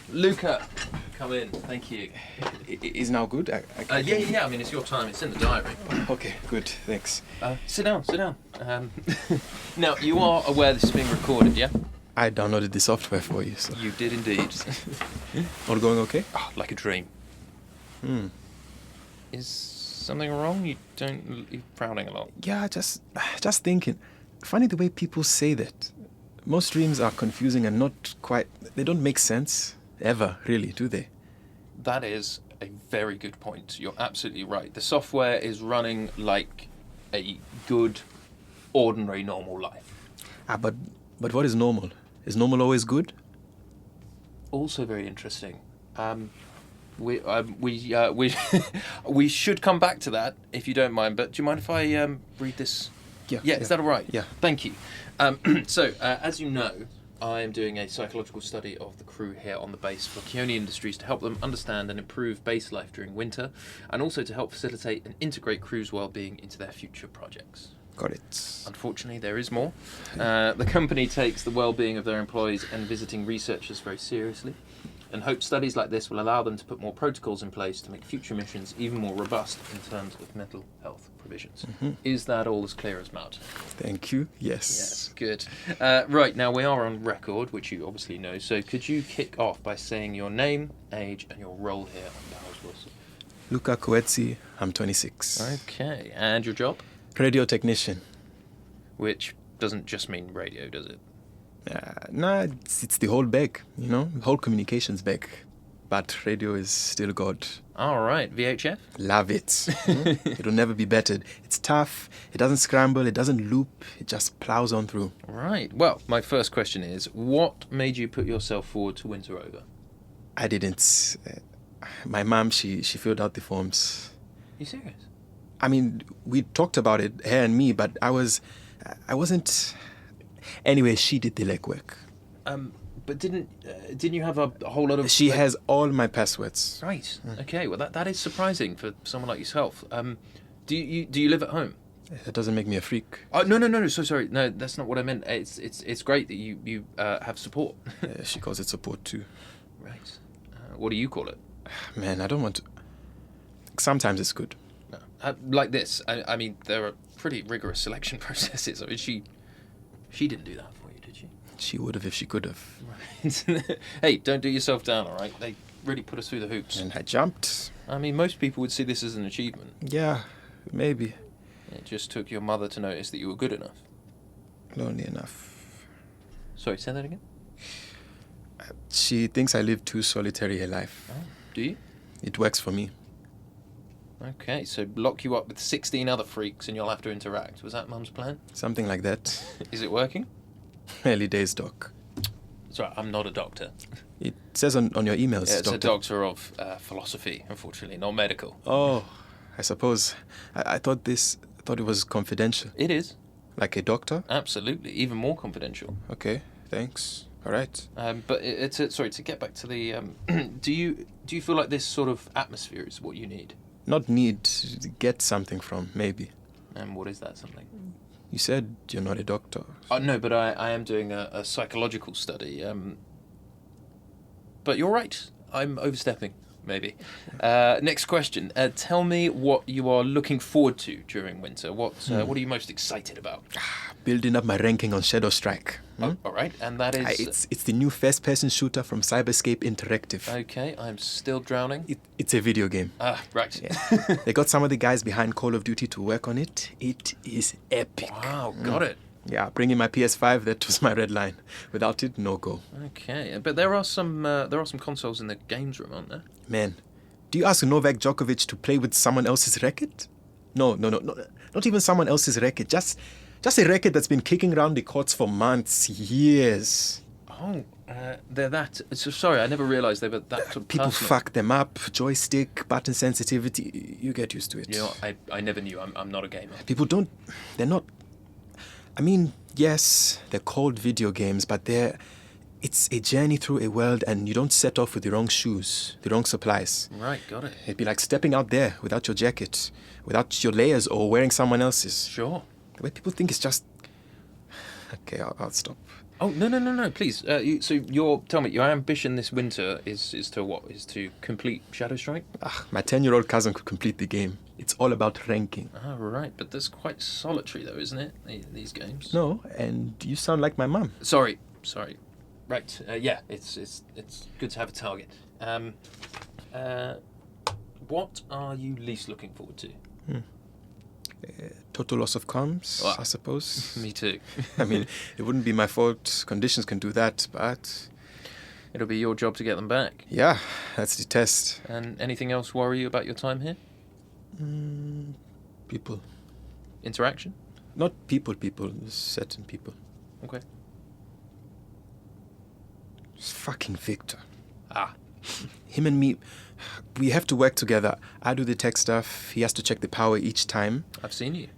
Luca, come in. Thank you. Is now good? Yeah. I mean, it's your time. It's in the diary. Okay, good. Thanks. Sit down. Now, you are aware this is being recorded, yeah? I downloaded the software for you, so... You did indeed. All going okay? Oh, like a dream. Is something wrong? You're frowning a lot. Yeah, just thinking. Funny the way people say that. Most dreams are confusing and not quite... They don't make sense. Ever, really, do they? That is a very good point. You're absolutely right. The software is running like a good, ordinary, normal life. But what is normal? Is normal always good? Also very interesting. We we should come back to that if you don't mind. But do you mind if I read this? Yeah. Is that all right? Yeah. Thank you. So, as you know, I am doing a psychological study of the crew here on the base for Keone Industries to help them understand and improve base life during winter, and also to help facilitate and integrate crew's well-being into their future projects. Got it. Unfortunately, there is more. The company takes the well-being of their employees and visiting researchers very seriously, and hopes studies like this will allow them to put more protocols in place to make future missions even more robust in terms of mental health provisions. Mm-hmm. Is that all as clear as mud? Thank you. Yes. Yes, good. Right, now we are on record, which you obviously know, so could you kick off by saying your name, age, and your role here on Bowers Wilson? Luca Coetzee, I'm 26. Okay, and your job? Radio technician. Which doesn't just mean radio, does it? Nah, it's the whole bag, you know? The whole communications bag. But radio is still God. All right, VHF? Love it. It'll never be bettered. It's tough, it doesn't scramble, it doesn't loop, it just plows on through. Right. Well, my first question is, what made you put yourself forward to Winter Over? I didn't. My mom, she filled out the forms. You serious? I mean, we talked about it, her and me, but I wasn't... Anyway, she did the legwork. But didn't you have a whole lot of... She has all my passwords. Right. Okay. Well, that is surprising for someone like yourself. Do you live at home? That doesn't make me a freak. Oh no. So sorry. No, that's not what I meant. It's great that you have support. She calls it support too. Right. What do you call it? Man, I don't want to... Sometimes it's good. No. Like this. I mean, there are pretty rigorous selection processes. I mean, she didn't do that for you, did she? She would have if she could have. Right. Hey, don't do yourself down, all right? They really put us through the hoops. And I jumped. I mean, most people would see this as an achievement. Yeah, maybe. It just took your mother to notice that you were good enough. Lonely enough. Sorry, say that again? She thinks I live too solitary a life. Oh, do you? It works for me. Okay, so lock you up with 16 other freaks and you'll have to interact. Was that Mum's plan? Something like that. Is it working? Early days, Doc. Sorry, I'm not a doctor. It says on your emails, Yeah, it's Doctor. a doctor of philosophy, unfortunately, not medical. Oh, I suppose. I thought it was confidential. It is. Like a doctor? Absolutely, even more confidential. Okay, thanks. All right. But sorry, to get back to the... do you feel like this sort of atmosphere is what you need? Not need to get something from, maybe. And what is that something? You said you're not a doctor. No, but I am doing a psychological study. But you're right. I'm overstepping, maybe. Next question. Tell me what you are looking forward to during winter. What are you most excited about? Building up my ranking on Shadow Strike. Oh, all right, and that is... It's the new first-person shooter from Cyberscape Interactive. Okay, I'm still drowning. It's a video game. Right. Yeah. They got some of the guys behind Call of Duty to work on it. It is epic. Wow, got it. Yeah, bringing my PS5, that was my red line. Without it, no go. Okay, but there are some consoles in the games room, aren't there? Man, do you ask Novak Djokovic to play with someone else's racket? No, not even someone else's racket. Just a racket that's been kicking around the courts for months, years. Oh, they're that... So, sorry, I never realised they were that sort of People personal. fuck them up. Joystick, button sensitivity. You get used to it. You know, I never knew. I'm not a gamer. People don't... They're not... I mean, yes, they're called video games, but it's a journey through a world, and you don't set off with the wrong shoes, the wrong supplies. Right, got it. It'd be like stepping out there without your jacket, without your layers, or wearing someone else's. Sure. The way people think it's just... Okay, I'll stop. Oh no! Please. Tell me, your ambition this winter is to what? Is to complete Shadow Strike? My 10-year-old cousin could complete the game. It's all about ranking. Ah, right. But that's quite solitary, though, isn't it? These games. No, and you sound like my mum. Sorry. Right. Yeah. It's good to have a target. What are you least looking forward to? Total loss of comms, Well, I suppose. Me too. I mean, it wouldn't be my fault. Conditions can do that, but It'll be your job to get them back. yeah, that's the test. And anything else worry you about your time here? People. Interaction? Not people, certain people. Okay. It's fucking Victor. Ah. Him and me, we have to work together. I do the tech stuff, he has to check the power each time. I've seen you.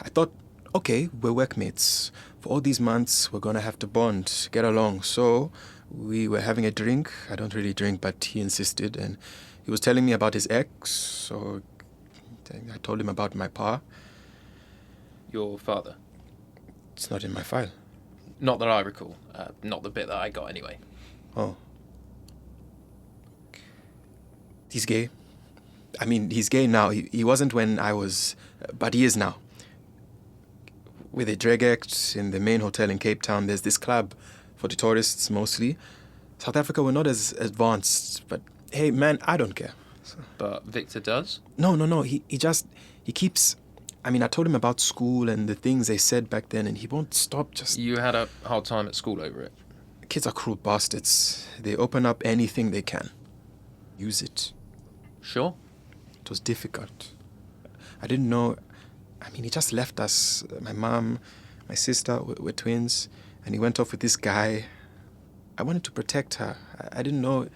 I thought, okay, we're workmates. For all these months, we're gonna have to bond, get along. So we were having a drink. I don't really drink, but he insisted, and he was telling me about his ex. So I told him about my pa. Your father. It's not in my file. Not that I recall. Not the bit that I got anyway. Oh. He's gay. I mean, he's gay now. He wasn't when I was, but he is now. With a drag act in the main hotel in Cape Town, there's this club for the tourists mostly. South Africa, we're not as advanced, but hey, man, I don't care. So. But Victor does? No. He keeps. I mean, I told him about school and the things they said back then, and he won't stop. Just You had a hard time at school over it. kids are cruel bastards. They open up anything they can. Use it. Sure. It was difficult. I didn't know. I mean, he just left us. My mom, my sister, we're twins, and he went off with this guy. I wanted to protect her. I didn't know.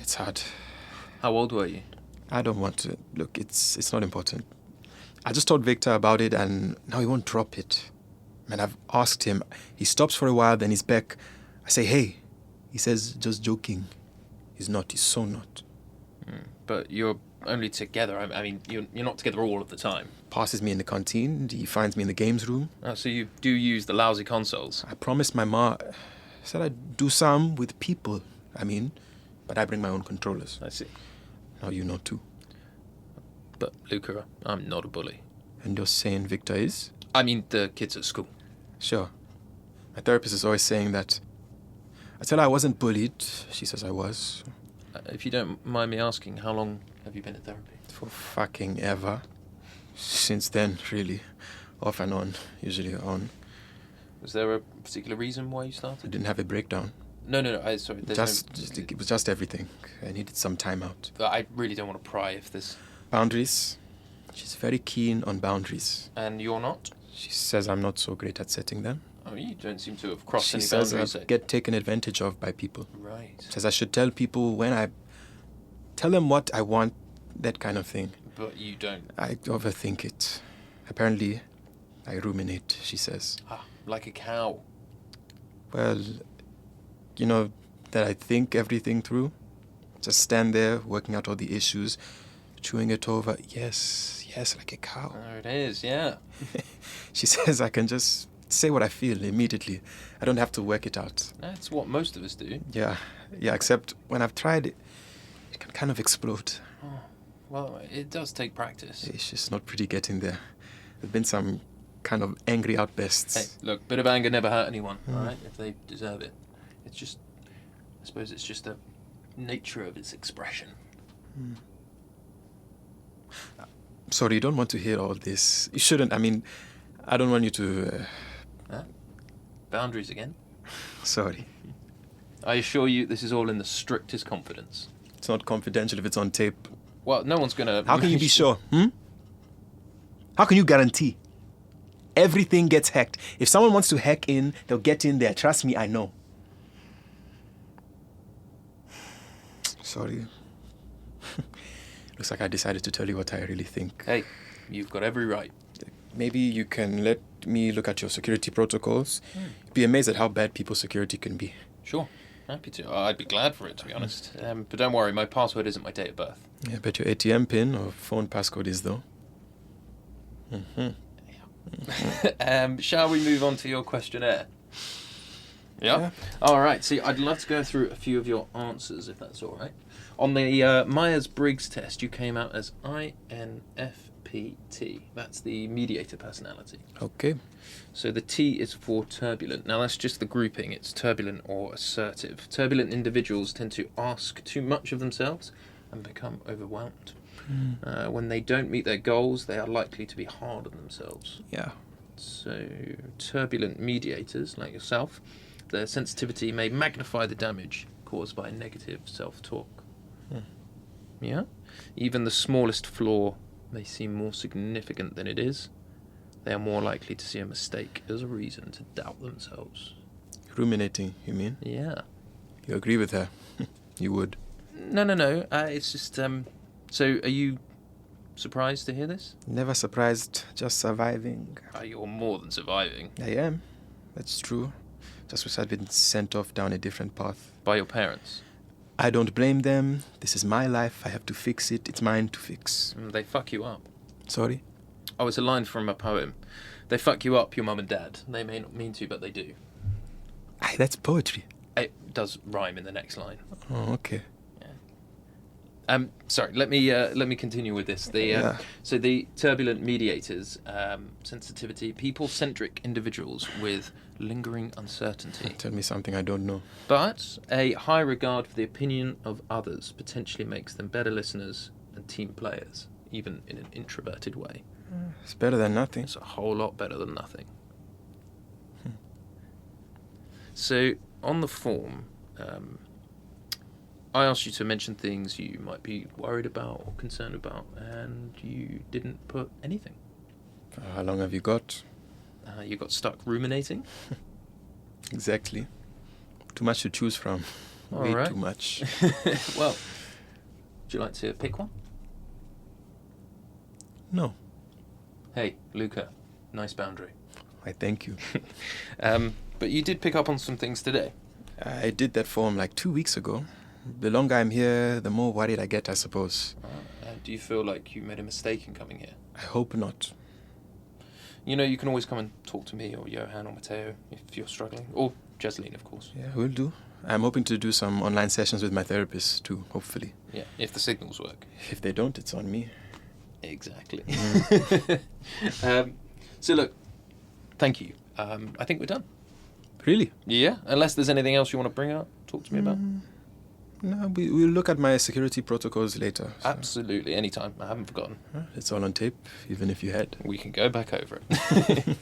It's hard. How old were you? I don't want to. Look, it's not important. I just told Victor about it, and now he won't drop it. Man, I've asked him. He stops for a while, then he's back. I say, hey. He says, just joking. He's not. He's so not. But you're only together. I mean, you're not together all of the time. Passes me in the canteen. He finds me in the games room. Oh, so you do use the lousy consoles. I promised my ma. Said I'd do some with people. I mean, but I bring my own controllers. I see. Now you know too. But Luca, I'm not a bully. And you're saying Victor is? I mean, the kids at school. Sure. My therapist is always saying that. I tell her I wasn't bullied. She says I was. If you don't mind me asking, how long have you been at therapy? For fucking ever. Since then, really. Off and on. Usually on. Was there a particular reason why you I started? didn't have a breakdown. No. Sorry. It was just everything. I needed some time out. I really don't want to pry if there's... Boundaries. She's very keen on boundaries. And you're not? She says I'm not so great at setting them. I mean, you don't seem to have crossed She any says boundaries. I get taken advantage of by people. Right. Says I should tell people when I tell them what I want, that kind of thing. But you don't. I overthink it. Apparently, I ruminate, she says. Like a cow. Well, you know, that I think everything through. Just stand there, working out all the issues, chewing it over. Yes, like a cow. There it is, yeah. She says I can just say what I feel immediately. I don't have to work it out. That's what most of us do. Yeah, except when I've tried it, it can kind of explode. Well, it does take practice. It's just not pretty getting there. There've been some kind of angry outbursts. Hey, look, bit of anger never hurt anyone, alright? If they deserve it. It's just... I suppose it's just the nature of its expression. Sorry, you don't want to hear all this. You shouldn't. I mean, I don't want you to... Boundaries again? Sorry. I assure you, this is all in the strictest confidence. It's not confidential if it's on tape. Well, no one's gonna... How can you be sure? How can you guarantee? Everything gets hacked. If someone wants to hack in, they'll get in there. Trust me, I know. Sorry. Looks like I decided to tell you what I really think. Hey, you've got every right. Maybe you can let me look at your security protocols. You'd be amazed at how bad people's security can be. Sure, happy to. I'd be glad for it, to be honest. But don't worry, my password isn't my date of birth. Yeah, I bet your ATM pin or phone passcode is, though. Shall we move on to your questionnaire? Yeah? All right. See, I'd love to go through a few of your answers, if that's all right. On the Myers-Briggs test, you came out as INFPT. That's the mediator personality. Okay. So the T is for turbulent. Now, that's just the grouping. It's turbulent or assertive. Turbulent individuals tend to ask too much of themselves and become overwhelmed. When they don't meet their goals, they are likely to be hard on themselves. Yeah. So, turbulent mediators, like yourself, their sensitivity may magnify the damage caused by negative self-talk. Yeah? Even the smallest flaw may seem more significant than it is. They are more likely to see a mistake as a reason to doubt themselves. Ruminating, you mean? Yeah. You agree with her? You would. No. It's just, so are you surprised to hear this? Never surprised, just surviving. You're more than surviving. I am. That's true. Just because I've been sent off down a different path. By your parents? I don't blame them. This is my life. I have to fix it. It's mine to fix. They fuck you up. Sorry? Oh, it's a line from a poem. They fuck you up, your mum and dad. They may not mean to, but they do. Aye, that's poetry. It does rhyme in the next line. Oh, okay. Sorry, let me continue with this. So the turbulent mediators, sensitivity, people-centric individuals with lingering uncertainty. Tell me something I don't know. But a high regard for the opinion of others potentially makes them better listeners and team players, even in an introverted way. It's better than nothing. It's a whole lot better than nothing. So, on the form, I asked you to mention things you might be worried about or concerned about, and you didn't put anything. How long have you got? You got stuck ruminating? Exactly. Too much to choose from. All Way right. too much. Well, would you like to pick one? No. Hey, Luca, nice boundary. I thank you. But you did pick up on some things today. I did that form like 2 weeks ago. The longer I'm here, the more worried I get, I suppose. Do you feel like you made a mistake in coming here? I hope not. You know, you can always come and talk to me or Johan or Matteo if you're struggling. Or Jesseline, of course. Yeah, will do. I'm hoping to do some online sessions with my therapist too, hopefully. Yeah, if the signals work. If they don't, it's on me. Exactly. So look, thank you. I think we're done. Really? Yeah, unless there's anything else you want to bring up, talk to me about. No, we'll look at my security protocols later. So. Absolutely, anytime. I haven't forgotten. It's all on tape, even if you had. We can go back over it.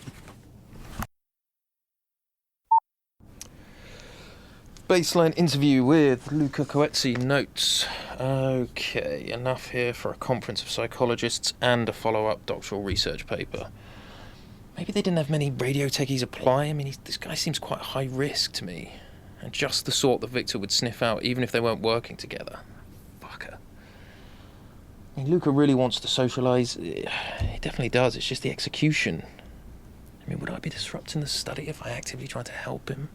Baseline interview with Luca Coetzee. Notes. Okay, enough here for a conference of psychologists and a follow-up doctoral research paper. Maybe they didn't have many radio techies apply. I mean, this guy seems quite high risk to me. And just the sort that Victor would sniff out even if they weren't working together. Fucker. I mean, Luca really wants to socialise. He definitely does. It's just the execution. I mean, would I be disrupting the study if I actively tried to help him?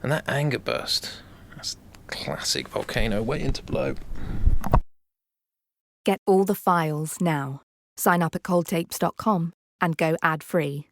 And that anger burst. That's classic Volcano waiting to blow. Get all the files now. Sign up at coldtapes.com and go ad-free.